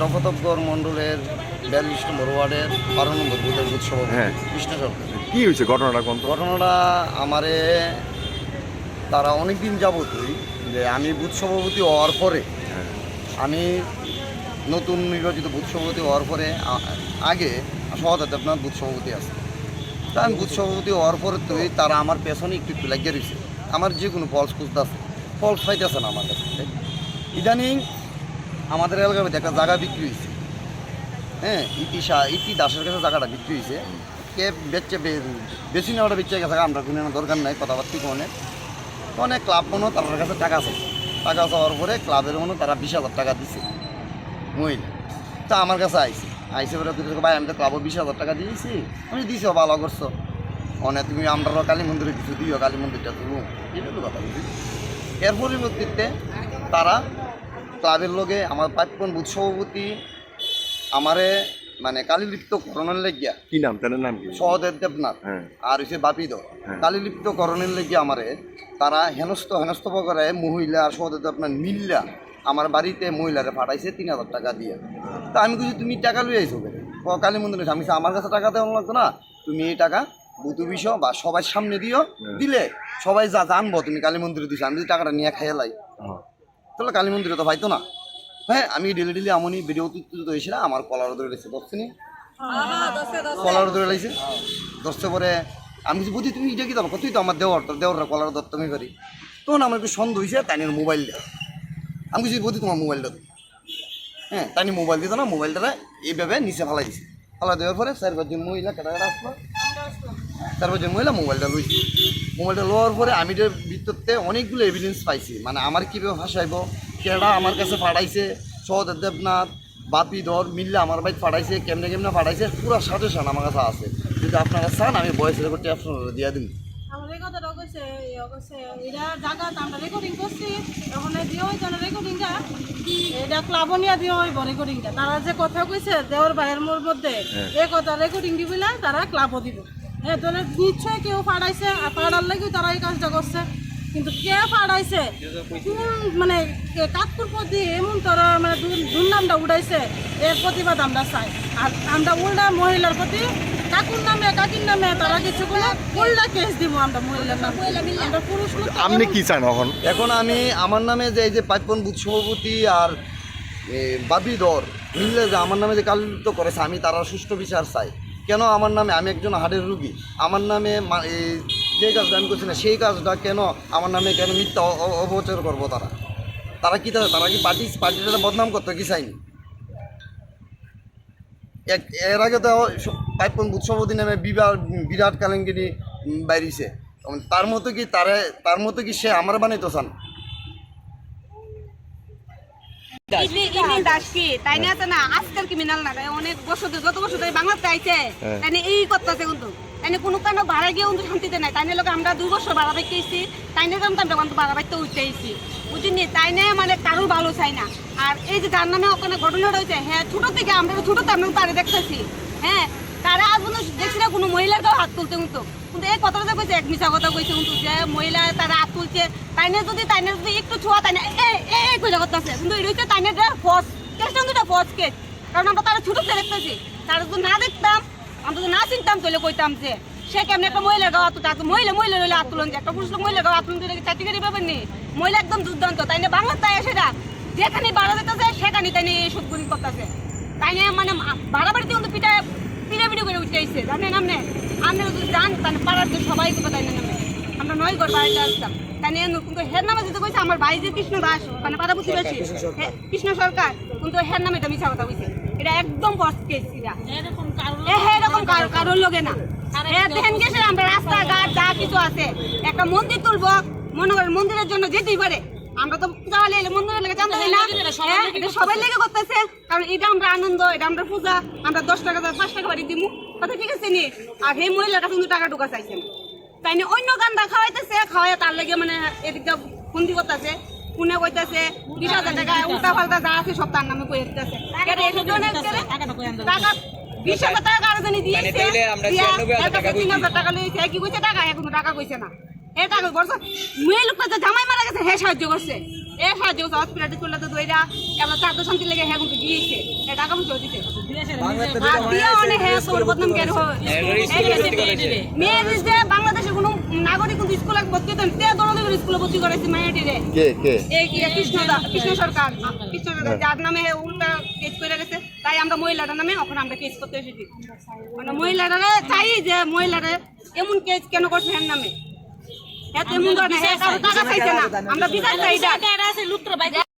শপথগড় মণ্ডলের 42 নম্বর ওয়ার্ডের 12 নম্বর বুথের বুথ সভাপতি কৃষ্ণ সরকার। কি হয়েছে ঘটনাটা? ঘটনাটা আমারে তারা অনেকদিন যাবতই যে আমি বুথ সভাপতি হওয়ার পরে আমি নতুন নির্বাচিত বুথ সভাপতি হওয়ার পরে আগে সহদাতে আপনার বুথ সভাপতি আছে। তা আমি বুথ সভাপতি হওয়ার পরে তো তারা আমার পেছনে একটু একটু লাগিয়ে রয়েছে। আমার যে কোনো ফলস খুঁজতেছে, ফলস পাইতেছে না আমার কাছে। ইদানিং আমাদের এলাকার মধ্যে একটা জায়গা বিক্রি হয়েছে, হ্যাঁ, ইতি দাসের কাছে জায়গাটা বিক্রি হয়েছে। কে বেচছে বেশি নেওয়াটা বেচে গেছে, আমরা কোনো দরকার নাই কথাবার্তি কোনে ক্লাব মনে তার কাছে টাকা আছে। টাকা চাওয়ার পরে ক্লাবের মনে তারা 20,000 টাকা দিছে মহিলা। তা আমার কাছে আইসে বলে ভাই আমি তো ক্লাবও 20,000 টাকা দিয়েছি। আমি দিছি ভালো করছো, অনেক তুমি আমরা কালী মন্দিরে কিছু দিও, কালী মন্দিরটা তুলো, এটা তো কথা বুঝি। এর পরিবর্তিতে তারা ক্লাবের লোকে আমার প্রাক্তন বুথ সভাপতি আমারে মানে কালীলিপ্ত করণের লেগিয়া, কি নাম তার নাম কি? সহদেব দেবনাথ আর হচ্ছে বাপিদ কালীলিপ্ত করণের লেগিয়া আমারে তারা হেনস্থ করে মহিলা আর সহদেব দেবনাথ মিল্লা আমার বাড়িতে মহিলারে পাঠাইছে 3,000 টাকা দিয়ে। তা আমি কিছু তুমি টাকা লুই আইসো কালী মন্দিরে। আমি আমার কাছে টাকা দেওয়া লাগতো না, তুমি এই টাকা বুথ বিষয় বা সবার সামনে দিও, দিলে সবাই যা জানবো তুমি কালী মন্দিরে দিছো। আমি যদি টাকাটা নিয়ে খাইয়ে লাই তাহলে কালী মন্দিরে তো পাইতো না। হ্যাঁ, আমি ডেলি আমনি ভিডিও তুলতে হয়েছিল, আমার কলার ধরে লেগেছে 10 দিনই কলার ধরে লাগছে 10 পরে আমি কিছু বুঝি তুমি এটা কি দেবো, তুই তো আমার দেওয়াররা কলার ধরতে আমি পারি। তখন আমার একটু সন্দেহ হয়েছে, তাই নিয়ে মোবাইল দেওয়া। আমি কিছু বুঝি তোমার মোবাইলটা দিই, হ্যাঁ, তাই নিয়ে মোবাইল দিত না, মোবাইলটা এইভাবে নিচে ফালাই দিছে। ফালাই দেওয়ার পরে 4-5 জন মহিলা কেটা আসলো, 4-5 জন মহিলা মোবাইলটা লইছে। মোবাইলটা লওয়ার পরে আমি ভিতরতে অনেকগুলো এভিডেন্স পাইছি, মানে আমার কীভাবে ফাঁসাইব, কেডা আমার কাছে পাঠাইছে, সহদেব দেবনাথ বাপিধর মিললে আমার বাইক পাঠাইছে, কেমনে পাঠাইছে, পুরো সাজেশন আমার কাছে আছে। যদি আপনারা চান আমি ভয়েস রেকর্ডটি আপনারা দিয়ে দিন। আমরা কথাটা কইছে এটা জায়গা আমরা রেকর্ডিং করছি, এখন দিয়ে হইতো না রেকর্ডিংটা, এটা ক্লাবনিয়া দিয়ে হইব রেকর্ডিংটা। তারা যে কথা কইছে দেওয়ার বাইরের মোর মধ্যে এই কথা রেকর্ডিং দিবি না, তারা ক্লাবও দিব। হ্যাঁ, তাহলে নিশ্চয় কেউ ফাড়াইছে, আর ফাড়ার লাগি তারা এই কাজটা করছে। কিন্তু কে ফাড়াইছে, কোন মানে কাকপুর প্রতি এমন তারা মানে দুর্নামটা উঠাইছে, এর প্রতিবাদ আমরা চাই। আর আমরা উল্টা মহিলার প্রতি কাকুর নামে কাকির নামে তারা কিছু করে উল্টা কেস দিব আমরা মহিলার নামে। আমরা পুরুষ আপনি কি চান এখন আমি আমার নামে যে এই যে প্রাক্তন বুথ সভাপতি আর বাপিধর মিললে যে আমার নামে যে কালিত করেছে, আমি তারা সুষ্ঠু বিচার চাই। কেন আমার নামে, আমি একজন হার্টের রুগী, আমার নামে যে কাজটা আমি করছি না সেই কাজটা কেন আমার নামে কেন মিথ্যা অপপ্রচার করবো? তারা কি তারা কি পার্টিটা বদনাম করতে কি চাইনি? এর আগে তো প্রাক্তন বুথ সভাপতি নামে বিরাট কালেঙ্গিরি বাইরিছে, তার মতো কি সে আমার বানাইতো চান? তাই না আছে না, আজকাল ক্রিমিনাল না, অনেক বছর যত বছর ধরে বাংলাতে আইছে, তাই এই করতেছে কিন্তু তাই কোনো কেন ভাড়া গিয়ে কিন্তু শান্তিতে নাই। তাই লোক আমরা 2 বছর ভাড়া বাইতেছি, তাই না জানতাম কিন্তু ভাড়া বাইতে উঠতেছি, বুঝিনি? তাই না মানে কারোর ভালো চাই না। আর এই যে যার নামে ওখানে ঘটনাটা হয়েছে, হ্যাঁ, ছোট থেকে আমরা ছোটতে আমরা তারে দেখতেছি, হ্যাঁ, তারা আজ পর্যন্ত দেখছি না কোনো মহিলার গাও হাত তুলতে কিন্তু এই কথাটা কইছে, এক মিশা কথা কইছে কিন্তু যে মহিলা তারা হাত তুলছে, তাই না যদি একটু ছোঁয়া, তাই না এই কইলা করতেছে কিন্তু এটা হচ্ছে তাই না ফস কেস, কিন্তু এটা ফস কেস। কারণ আমরা তারা ছোটতে দেখতেছি, তারা যদি না দেখতাম, আমরা যদি না চিনতাম তাহলে কইতাম যে সে কেমন একটা মহিলার গাও হাত তুলতে, মহিলা হইলে হাত তুলন, যে একটা পুরুষ লোক মহিলার গাও হাত তুলতে চাকরি পাবেন নি, মহিলা একদম দুর্দান্ত। তাই না বাংলা তাই সেটা যেখানে বাড়া যেতেছে সেখানে তাই না এই সবগুলি করতেছে, তাই না মানে বাড়াবাড়িতে কিন্তু পিড়াপিড়ি করে উঠে আইছে, জানেন? আপনি যদি যান তাহলে পাড়ার যে সবাই করবে, তাই না নামে আমরা 9 ঘর বাড়িতে আসতাম, তাই না? কিন্তু হের নামে যেতে কইছে আমার ভাই যে কৃষ্ণ দাস, মানে পাড়া প্রতিবেশী কৃষ্ণ সরকার, কিন্তু হের নামে এটা মিছা কথা কইছে। এটা একদম ফর্স কেস, এরকম কারোর লোকে না। দেখেন গেছে আমরা রাস্তাঘাট যা কিছু আছে, একটা মন্দির তুলবো, মনে করেন মন্দিরের জন্য যেতেই পারে, আমরা তো পূজা হলে মন্দিরের লেগে জানতে না, এটা সবাই লেগে করতেছে। কারণ এটা আমরা আনন্দ, এটা আমরা পূজা, আমরা 10 টাকা 5 টাকা বাড়ি দিব, কথা ঠিক আছে নি? আর এই মহিলার কাছে কিন্তু টাকা ঢোকা চাইছেন, তাই না? অন্য গান্দা খাওয়াইতেছে, খাওয়াই তার লেগে মানে এদিকটা ফন্দি করতেছে, পুনে কইতেছে 20,000 টাকা উল্টা পাল্টা যা আছে সব তার নামে কই দিতেছে। টাকা 20,000 টাকা কারো জানি দিয়েছে, 3,000 টাকা লইছে, কি কইছে টাকা, এখনো টাকা কইছে না। এটা বলছো মেয়ে লোকটা যে জামাই মারা গেছে হে সাহায্য করছে, এ সাহায্য হসপিটালে চলে তো দইরা এবার চারটো শান্তি লেগে হ্যাঁ কিন্তু গিয়েছে টাকা পয়সা দিতে আর দিয়ে অনেক হ্যাঁ তোর বদনাম কেন মেয়ের যে বাংলাদেশের কোনো নাগরিক কিন্তু স্কুলে ভর্তি হতেন তে দরদের স্কুলে ভর্তি করেছে মেয়েটিরে কে এই কৃষ্ণ সরকার যার নামে উল্টা কেস করে গেছে তাই আমরা মহিলাটার নামে এখন আমরা কেস করতে এসেছি মানে মহিলারা চাই যে মহিলারা এমন কেস কেন করছে এর নামে এত এমন ধরনের টাকা চাইছে না আমরা বিচার চাই